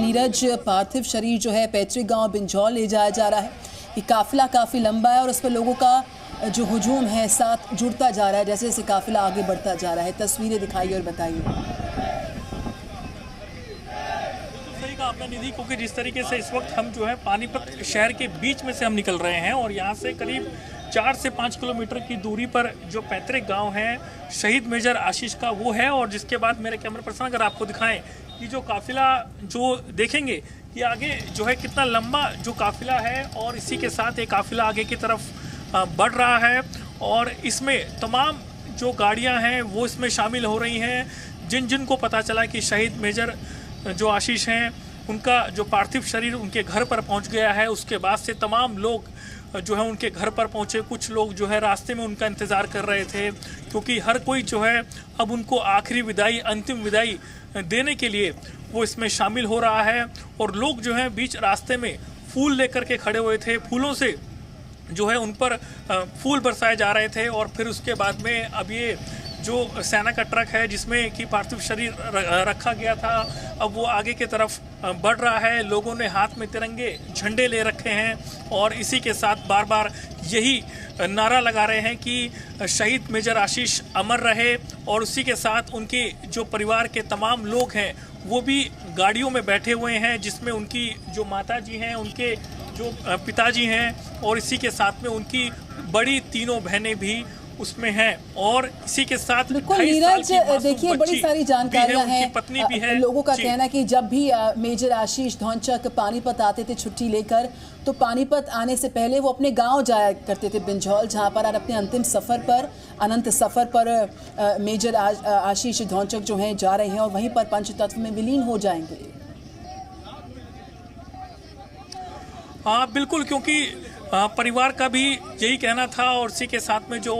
नीरज, पार्थिव शरीर जो है पैतृक गांव बिंझौल ले जाया जा रहा है। ये काफिला काफ़ी लंबा है और उस पर लोगों का जो हुजूम है साथ जुड़ता जा रहा है जैसे जैसे काफिला आगे बढ़ता जा रहा है। तस्वीरें दिखाइए और बताइए। आपने निधि, क्योंकि जिस तरीके से इस वक्त हम जो है पानीपत शहर के बीच में से हम निकल रहे हैं और यहाँ से करीब 4 से 5 किलोमीटर की दूरी पर जो पैतृक गांव है शहीद मेजर आशीष का वो है। और जिसके बाद मेरे कैमरा पर्सन अगर आपको दिखाएं कि जो काफिला जो देखेंगे कि आगे जो है कितना लंबा जो काफिला है और इसी के साथ ये काफिला आगे की तरफ बढ़ रहा है और इसमें तमाम जो गाड़ियाँ हैं वो इसमें शामिल हो रही हैं। जिन को पता चला कि शहीद मेजर जो आशीष हैं उनका जो पार्थिव शरीर उनके घर पर पहुंच गया है, उसके बाद से तमाम लोग जो है उनके घर पर पहुंचे। कुछ लोग जो है रास्ते में उनका इंतज़ार कर रहे थे क्योंकि हर कोई जो है अब उनको आखिरी विदाई, अंतिम विदाई देने के लिए वो इसमें शामिल हो रहा है। और लोग जो है बीच रास्ते में फूल लेकर के खड़े हुए थे, फूलों से जो है उन पर फूल बरसाए जा रहे थे। और फिर उसके बाद में अब ये जो सेना का ट्रक है जिसमें कि पार्थिव शरीर रखा गया था अब वो आगे की तरफ बढ़ रहा है। लोगों ने हाथ में तिरंगे झंडे ले रखे हैं और इसी के साथ बार बार यही नारा लगा रहे हैं कि शहीद मेजर आशीष अमर रहे। और उसी के साथ उनके जो परिवार के तमाम लोग हैं वो भी गाड़ियों में बैठे हुए हैं जिसमें उनकी जो माता जी हैं, उनके जो पिताजी हैं और इसी के साथ में उनकी बड़ी तीनों बहनें भी उसमें हैं। और इसी के साथ बिल्कुल नीरज, देखिए बड़ी सारी जानकारियां हैं। पत्नी भी है। लोगों का कहना है कि जब भी मेजर आशीष धौंचक पानीपत आते थे छुट्टी लेकर तो पानीपत आने से पहले वो अपने गांव जाया करते थे बिंझौल, जहां पर अपने अंतिम सफर पर, अनंत सफर पर मेजर आशीष धौंचक जो हैं जा रहे हैं और वहीं पर पंचतत्व में विलीन हो जाएंगे। हाँ बिल्कुल, क्योंकि परिवार का भी यही कहना था और इसी के साथ में जो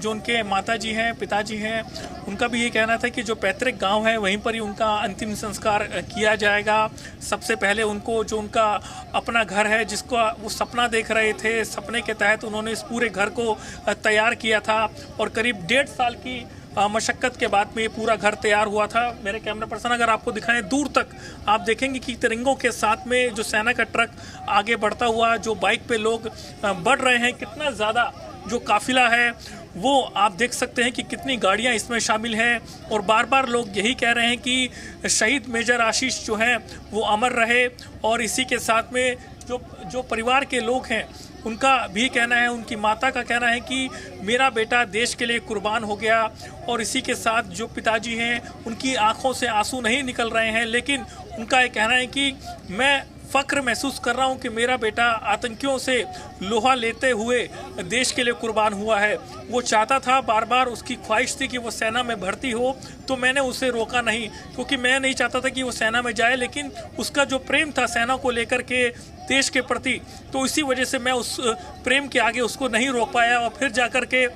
उनके माताजी हैं, पिताजी हैं, उनका भी यही कहना था कि जो पैतृक गांव है वहीं पर ही उनका अंतिम संस्कार किया जाएगा। सबसे पहले उनको जो उनका अपना घर है जिसको वो सपना देख रहे थे, सपने के तहत उन्होंने इस पूरे घर को तैयार किया था और करीब 1.5 साल की मशक्क़त के बाद में ये पूरा घर तैयार हुआ था। मेरे कैमरा पर्सन अगर आपको दिखाएं दूर तक आप देखेंगे कि तिरंगों के साथ में जो सेना का ट्रक आगे बढ़ता हुआ, जो बाइक पे लोग बढ़ रहे हैं, कितना ज़्यादा जो काफिला है वो आप देख सकते हैं कि कितनी गाड़ियां इसमें शामिल हैं। और बार बार लोग यही कह रहे हैं कि शहीद मेजर आशीष जो हैं वो अमर रहे। और इसी के साथ में जो परिवार के लोग हैं उनका भी कहना है, उनकी माता का कहना है कि मेरा बेटा देश के लिए कुर्बान हो गया। और इसी के साथ जो पिताजी हैं उनकी आंखों से आंसू नहीं निकल रहे हैं, लेकिन उनका ये कहना है कि मैं फ़ख्र महसूस कर रहा हूं कि मेरा बेटा आतंकियों से लोहा लेते हुए देश के लिए कुर्बान हुआ है। वो चाहता था, बार बार उसकी ख्वाहिश थी कि वो सेना में भर्ती हो, तो मैंने उसे रोका नहीं क्योंकि मैं नहीं चाहता था कि वो सेना में जाए, लेकिन उसका जो प्रेम था सेना को लेकर के, देश के प्रति, तो इसी वजह से मैं उस प्रेम के आगे उसको नहीं रोक पाया। और फिर जाकर के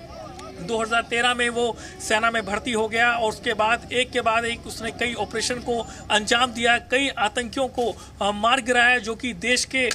2013 में वो सेना में भर्ती हो गया और उसके बाद एक के बाद एक उसने कई ऑपरेशन को अंजाम दिया, कई आतंकियों को मार गिराया जो कि देश के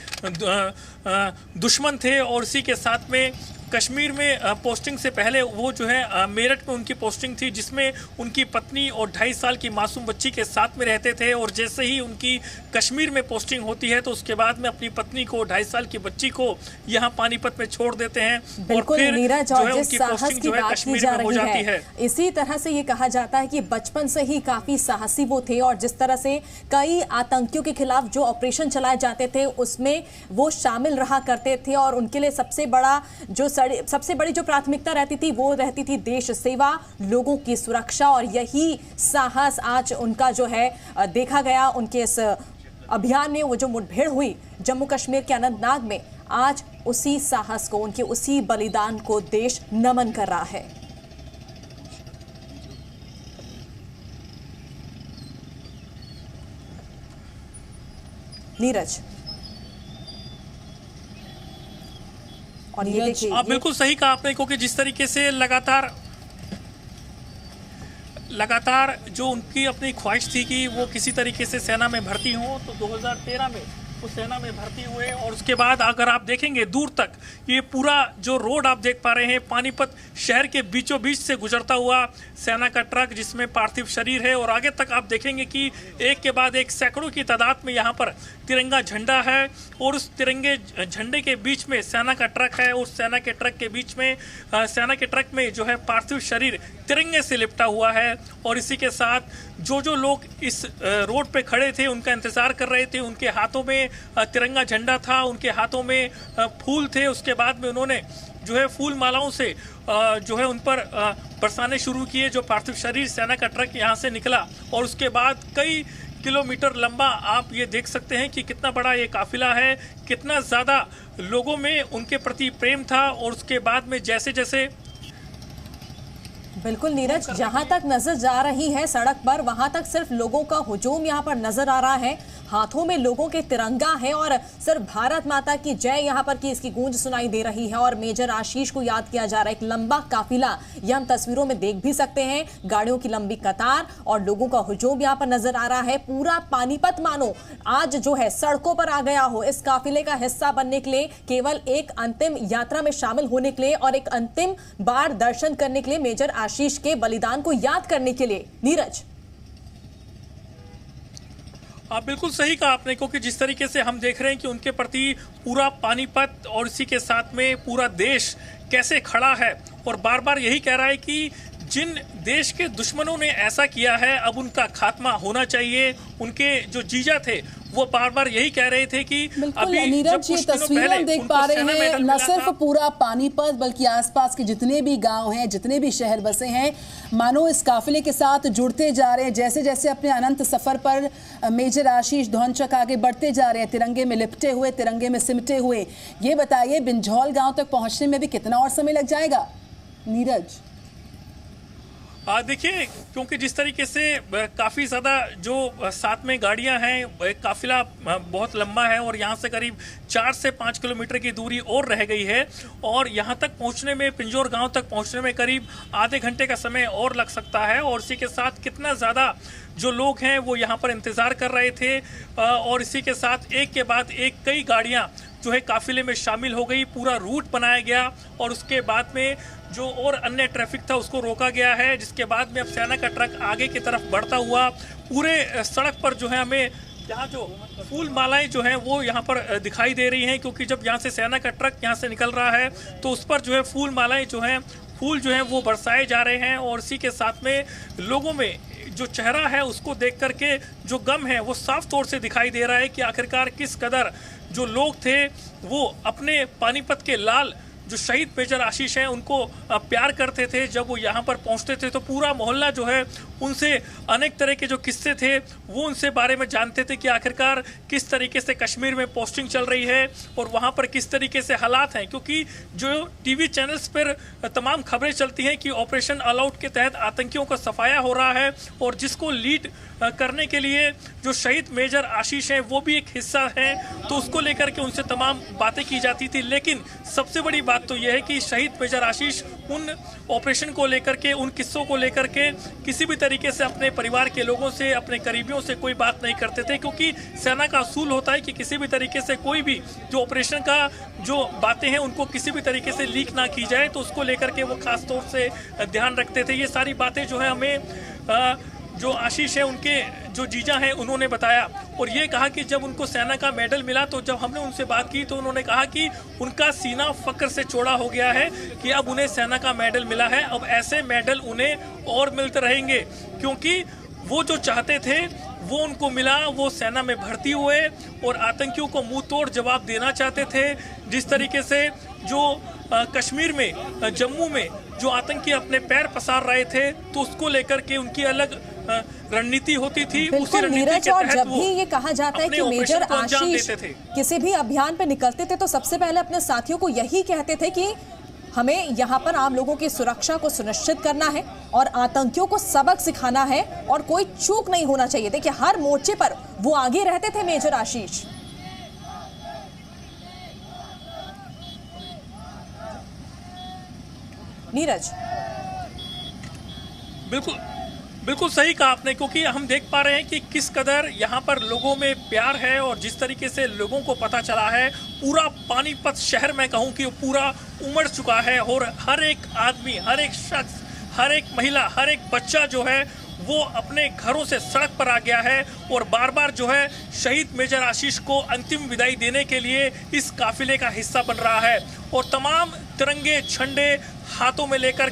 दुश्मन थे। और इसी के साथ में कश्मीर में पोस्टिंग से पहले वो जो है मेरठ में उनकी पोस्टिंग थी जिसमें उनकी पत्नी और 2.5 साल की मासूम बच्ची के साथ में रहते थे। और जैसे ही उनकी कश्मीर में पोस्टिंग होती है तो उसके बाद में अपनी पत्नी को, 2.5 साल की बच्ची को यहाँ पानीपत में छोड़ देते हैं और फिर नीरज, जो है उनकी पोस्टिंग जो है कश्मीर में हो जाती है। इसी तरह से ये कहा जाता है कि बचपन से ही काफी साहसी वो थे और जिस तरह से कई आतंकियों के खिलाफ जो ऑपरेशन चलाए जाते थे उसमें वो शामिल रहा करते थे और उनके लिए सबसे बड़ी जो प्राथमिकता रहती थी वो रहती थी देश सेवा, लोगों की सुरक्षा। और यही साहस आज उनका जो है देखा गया उनके इस अभियान में। वो जो मुठभेड़ हुई जम्मू कश्मीर के अनंतनाग में, आज उसी साहस को, उनके उसी बलिदान को देश नमन कर रहा है। नीरज, और ये देखिए, आप बिल्कुल सही कहा आपने, क्योंकि जिस तरीके से लगातार जो उनकी अपनी ख्वाहिश थी कि वो किसी तरीके से सेना में भर्ती हों, तो 2013 में वो सेना में भर्ती हुए। और उसके बाद अगर आप देखेंगे दूर तक ये पूरा जो रोड आप देख पा रहे हैं पानीपत शहर के बीचों बीच से गुजरता हुआ सेना का ट्रक जिसमें पार्थिव शरीर है, और आगे तक आप देखेंगे कि एक के बाद एक सैकड़ों की तादाद में यहाँ पर तिरंगा झंडा है, और उस तिरंगे झंडे के बीच में सेना का ट्रक है, और सेना के ट्रक के बीच में सेना के ट्रक में जो है पार्थिव शरीर तिरंगे से लिपटा हुआ है। और इसी के साथ जो लोग इस रोड पे खड़े थे उनका इंतजार कर रहे थे, उनके हाथों में तिरंगा झंडा था, उनके हाथों में फूल थे। उसके बाद में उन्होंने जो है फूल मालाओं से जो है उन पर बरसाने शुरू किए। जो पार्थिव शरीर सेना का ट्रक यहाँ से निकला, और उसके बाद कई किलोमीटर लंबा आप ये देख सकते हैं कि कितना बड़ा ये काफिला है, कितना ज़्यादा लोगों में उनके प्रति प्रेम था। और उसके बाद में जैसे जैसे बिल्कुल नीरज, जहां तक नजर जा रही है सड़क पर वहां तक सिर्फ लोगों का हुजूम यहां पर नजर आ रहा है। हाथों में लोगों के तिरंगा है और सिर्फ भारत माता की जय यहां पर की इसकी गूंज सुनाई दे रही है। और मेजर आशीष को याद किया जा रहा है। एक लंबा काफिला ये हम तस्वीरों में देख भी सकते हैं, गाड़ियों की लंबी कतार और लोगों का हुजूम यहां पर नजर आ रहा है। पूरा पानीपत मानो आज जो है सड़कों पर आ गया हो इस काफिले का हिस्सा बनने के लिए, केवल एक अंतिम यात्रा में शामिल होने के लिए और एक अंतिम बार दर्शन करने के लिए, मेजर आशीष के बलिदान को याद करने के लिए। नीरज, आप बिल्कुल सही कहा आपने, क्योंकि जिस तरीके से हम देख रहे हैं कि उनके प्रति पूरा पानीपत और इसी के साथ में पूरा देश कैसे खड़ा है, और बार बार यही कह रहा है कि जिन देश के दुश्मनों ने ऐसा किया है अब उनका खात्मा होना चाहिए। उनके जो जीजा थे वो बार बार यही कह रहे थे कि अभी नीरज, ये तस्वीरें हम देख पा रहे हैं न सिर्फ पूरा पानीपत बल्कि आसपास के जितने भी गांव हैं, जितने भी शहर बसे हैं, मानो इस काफिले के साथ जुड़ते जा रहे हैं। जैसे जैसे अपने अनंत सफर पर मेजर आशीष धौंचक आगे बढ़ते जा रहे हैं, तिरंगे में लिपटे हुए, तिरंगे में सिमटे हुए। ये बताइए बिंझौल गांव तक पहुंचने में भी कितना और समय लग जाएगा नीरज? देखिए, क्योंकि जिस तरीके से काफ़ी ज़्यादा जो साथ में गाड़ियां हैं, काफिला बहुत लंबा है और यहाँ से करीब 4 से 5 किलोमीटर की दूरी और रह गई है, और यहाँ तक पहुँचने में, पिंजौर गांव तक पहुँचने में करीब आधे घंटे का समय और लग सकता है। और इसी के साथ कितना ज़्यादा जो लोग हैं वो यहाँ पर इंतज़ार कर रहे थे, और इसी के साथ एक के बाद एक कई गाड़ियाँ जो है काफिले में शामिल हो गई। पूरा रूट बनाया गया और उसके बाद में जो और अन्य ट्रैफिक था उसको रोका गया है, जिसके बाद में अब सेना का ट्रक आगे की तरफ बढ़ता हुआ पूरे सड़क पर जो है हमें यहाँ जो फूल मालाएं जो हैं वो यहाँ पर दिखाई दे रही हैं, क्योंकि जब यहाँ से सेना का ट्रक यहाँ से निकल रहा है तो उस पर जो है फूल मालाएं जो हैं, फूल जो हैं वो बरसाए जा रहे हैं। और इसी के साथ में लोगों में जो चेहरा है उसको देख करके जो गम है वो साफ तौर से दिखाई दे रहा है कि आखिरकार किस कदर जो लोग थे वो अपने पानीपत के लाल जो शहीद मेजर आशीष हैं उनको प्यार करते थे। जब वो यहाँ पर पहुँचते थे तो पूरा मोहल्ला जो है उनसे अनेक तरह के जो किस्से थे वो उनसे बारे में जानते थे कि आखिरकार किस तरीके से कश्मीर में पोस्टिंग चल रही है और वहाँ पर किस तरीके से हालात हैं, क्योंकि जो टीवी चैनल्स पर तमाम खबरें चलती हैं कि ऑपरेशन ऑल आउट के तहत आतंकियों का सफाया हो रहा है और जिसको लीड करने के लिए जो शहीद मेजर आशीष हैं वो भी एक हिस्सा है, तो उसको लेकर के उनसे तमाम बातें की जाती थी। लेकिन सबसे बड़ी बात तो यह है कि शहीद मेजर आशीष उन ऑपरेशन को लेकर के, उन किस्सों को लेकर के किसी भी तरीके से अपने परिवार के लोगों से, अपने करीबियों से कोई बात नहीं करते थे, क्योंकि सेना का असूल होता है कि किसी भी तरीके से कोई भी जो ऑपरेशन का जो बातें हैं उनको किसी भी तरीके से लीक ना की जाए, तो उसको लेकर के वो खास तौर से ध्यान रखते थे। ये सारी बातें जो है हमें जो आशीष है उनके जो जीजा हैं उन्होंने बताया, और ये कहा कि जब उनको सेना का मेडल मिला तो जब हमने उनसे बात की तो उन्होंने कहा कि उनका सीना फक्र से चौड़ा हो गया है कि अब उन्हें सेना का मेडल मिला है, अब ऐसे मेडल उन्हें और मिलते रहेंगे, क्योंकि वो जो चाहते थे वो उनको मिला। वो सेना में भर्ती हुए और आतंकियों को मुंह तोड़ जवाब देना चाहते थे। जिस तरीके से जो कश्मीर में, जम्मू में जो आतंकी अपने पैर पसार रहे थे तो उसको लेकर के उनकी अलग रणनीति होती थी। बिल्कुल नीरज, और जब भी ये कहा जाता है कि मेजर आशीष किसी भी अभियान पे निकलते थे तो सबसे पहले अपने साथियों को यही कहते थे कि हमें यहाँ पर आम लोगों की सुरक्षा को सुनिश्चित करना है और आतंकियों को सबक सिखाना है और कोई चूक नहीं होना चाहिए। देखिए हर मोर्चे पर वो आगे रहते थे मेजर आशीष। नीरज, बिल्कुल बिल्कुल सही कहा आपने, क्योंकि हम देख पा रहे हैं कि किस कदर यहाँ पर लोगों में प्यार है और जिस तरीके से लोगों को पता चला है, पूरा पानीपत शहर में कहूँ कि पूरा उमड़ चुका है और हर एक आदमी, हर एक शख्स, हर एक महिला, हर एक बच्चा जो है वो अपने घरों से सड़क पर आ गया है और बार बार जो है शहीद मेजर आशीष को अंतिम विदाई देने के लिए इस काफिले का हिस्सा बन रहा है और तमाम तिरंगे झंडे हाथों में लेकर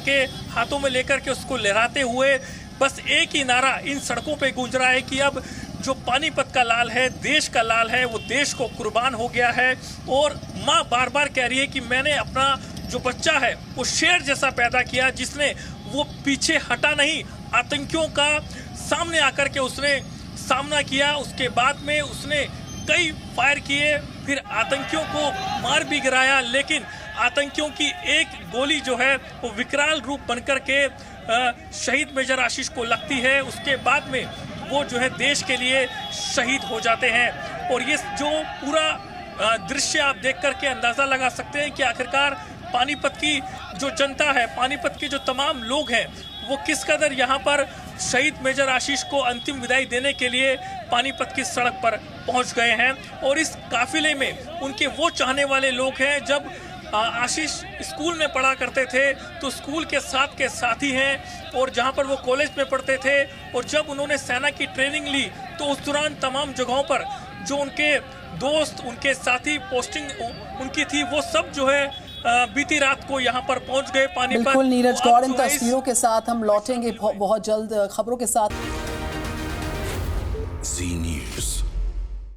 के उसको लहराते हुए बस एक ही नारा इन सड़कों पे गूंज रहा है कि अब जो पानीपत का लाल है, देश का लाल है, वो देश को कुर्बान हो गया है। और माँ बार बार कह रही है कि मैंने अपना जो बच्चा है वो शेर जैसा पैदा किया, जिसने वो पीछे हटा नहीं, आतंकियों का सामने आकर के उसने सामना किया। उसके बाद में उसने कई फायर किए, फिर आतंकियों को मार भी गिराया, लेकिन आतंकियों की एक गोली जो है वो विकराल रूप बनकर के शहीद मेजर आशीष को लगती है। उसके बाद में वो जो है देश के लिए शहीद हो जाते हैं। और ये जो पूरा दृश्य आप देख करके अंदाज़ा लगा सकते हैं कि आखिरकार पानीपत की जो जनता है, पानीपत के जो तमाम लोग हैं, वो किस कदर यहाँ पर शहीद मेजर आशीष को अंतिम विदाई देने के लिए पानीपत की सड़क पर पहुँच गए हैं। और इस काफिले में उनके वो चाहने वाले लोग हैं, जब आशीष स्कूल में पढ़ा करते थे तो स्कूल के साथी हैं, और जहां पर वो कॉलेज में पढ़ते थे और जब उन्होंने सेना की ट्रेनिंग ली तो उस दौरान तमाम जगहों पर जो उनके दोस्त, उनके साथी पोस्टिंग उनकी थी, वो सब जो है बीती रात को यहाँ पर पहुंच गए पानीपत। बिल्कुल नीरज गौड़, इन तस्वीरों के साथ हम लौटेंगे बहुत जल्द खबरों के साथ।